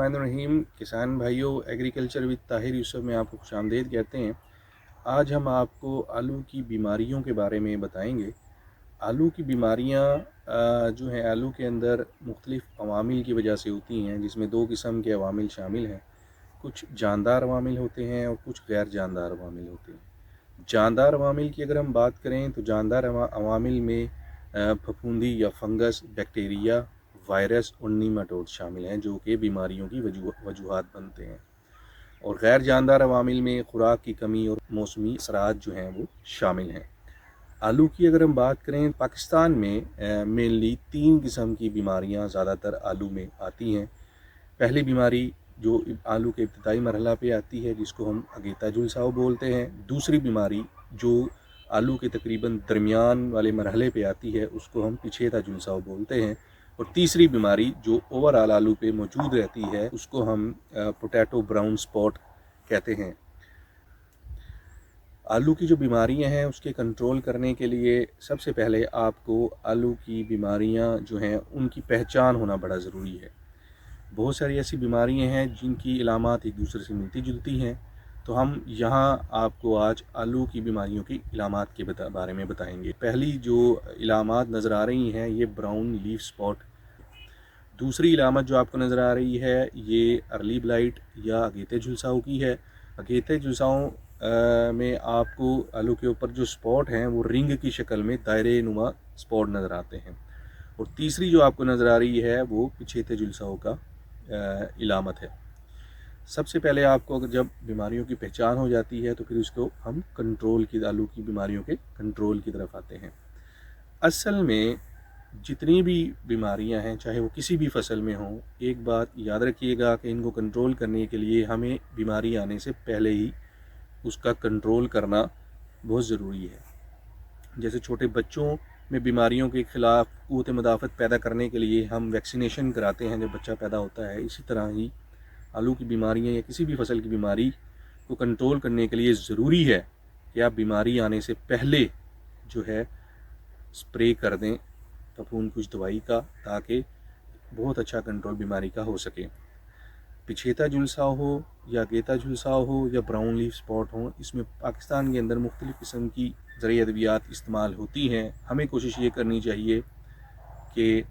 रहीम किसान भाइयों, agriculture with Tahir Yusuf में आपको खुशामदीद कहते हैं। आज हम आपको आलू की बीमारियों के बारे में बताएंगे। आलू की बीमारियां जो हैं, आलू के अंदर मुख्तलिफ़ अवामिल की वजह से होती हैं, जिसमें दो किस्म के अवामिल शामिल हैं। कुछ जानदार अवामिल होते हैं और कुछ गैर जानदार अवामिल होते हैं। जानदार अवामिल की अगर हम बात करें तो जानदार अवामिल में फफूंदी या फंगस, बैक्टीरिया, वायरस और नीमाटोड शामिल हैं, जो कि बीमारियों की वजूहात बनते हैं। और गैर जानदार अवामिल में खुराक की कमी और मौसमी असरात जो हैं वो शामिल हैं। आलू की अगर हम बात करें, पाकिस्तान में मेनली 3 किस्म की बीमारियां ज़्यादातर आलू में आती हैं। पहली बीमारी जो आलू के इब्तदाई मरहला पे आती है, जिसको हम अगेता झुलसाव बोलते हैं। दूसरी बीमारी जो आलू के तकरीबन दरमियान वाले मरहले पे आती है, उसको हम पिछेता झुलसाव बोलते हैं। और तीसरी बीमारी जो ओवरऑल आलू पे मौजूद रहती है, उसको हम पोटैटो ब्राउन स्पॉट कहते हैं। आलू की जो बीमारियां हैं उसके कंट्रोल करने के लिए सबसे पहले आपको आलू की बीमारियां जो हैं उनकी पहचान होना बड़ा ज़रूरी है। बहुत सारी ऐसी बीमारियां हैं जिनकी इलामात एक दूसरे से मिलती जुलती हैं, तो हम यहाँ आपको आज आलू की बीमारियों की इलामात के बारे में बताएंगे। पहली जो इलामात नज़र आ रही हैं, ये ब्राउन लीफ स्पॉट। दूसरी इलामत जो आपको नज़र आ रही है, ये अर्ली ब्लाइट या अगेते झुलसाव की है। अगेते झुलसाव में आपको आलू के ऊपर जो स्पॉट हैं वो रिंग की शक्ल में दायरे नुमा स्पॉट नज़र आते हैं। और तीसरी जो आपको नज़र आ रही है वो पिछेते झुलसाव का इलामत है। सबसे पहले आपको अगर जब बीमारियों की पहचान हो जाती है तो फिर उसको हम कंट्रोल की, आलू की बीमारियों के कंट्रोल की तरफ आते हैं। असल में जितनी भी बीमारियां हैं, चाहे वो किसी भी फसल में हों, एक बात याद रखिएगा कि इनको कंट्रोल करने के लिए हमें बीमारी आने से पहले ही उसका कंट्रोल करना बहुत ज़रूरी है। जैसे छोटे बच्चों में बीमारियों के ख़िलाफ़ क़ुव्वत मुदाफ़त पैदा करने के लिए हम वैक्सीनेशन कराते हैं जब बच्चा पैदा होता है, इसी तरह ही आलू की बीमारियां या किसी भी फसल की बीमारी को कंट्रोल करने के लिए ज़रूरी है कि आप बीमारी आने से पहले जो है स्प्रे कर दें फफूंद कुछ दवाई का, ताकि बहुत अच्छा कंट्रोल बीमारी का हो सके। पिछेता झुलसाव हो या गेता झुलसाव हो या ब्राउन लीफ स्पॉट हो, इसमें पाकिस्तान के अंदर मुख्तलिफ़ किस्म की ज़रिए अद्वियात इस्तेमाल होती हैं। हमें कोशिश ये करनी चाहिए कि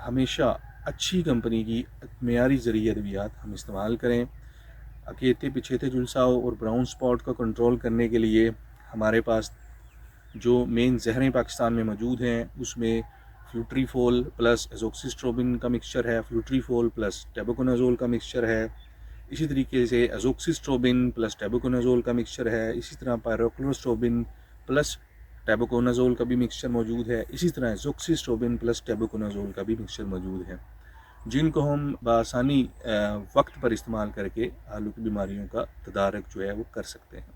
हमेशा अच्छी कंपनी की मेयारी ज़रिए अद्वियात हम इस्तेमाल करें। अगेते पिछेते झुलसाव और ब्राउन स्पॉट को कंट्रोल करने के लिए हमारे पास जो मेन जहरें पाकिस्तान में मौजूद हैं, उसमें फ्लूट्रीफोल प्लस एज़ोक्सिस्ट्रोबिन का मिक्सचर है, फ्लूट्रीफोल प्लस टेबुकोनाज़ोल का मिक्सचर है। इसी तरीके से एज़ोक्सिस्ट्रोबिन प्लस टेबुकोनाज़ोल का मिक्सचर है। इसी तरह पायरोक्लोस्ट्रोबिन प्लस टेबुकोनाज़ोल का भी मिक्सचर मौजूद है। इसी तरह एज़ोक्सिस्ट्रोबिन प्लस टेबुकोनाज़ोल का भी मिक्सचर मौजूद है, जिनको हम बआसानी वक्त पर इस्तेमाल करके आलू की बीमारियों का तदारक जो है वो कर सकते हैं।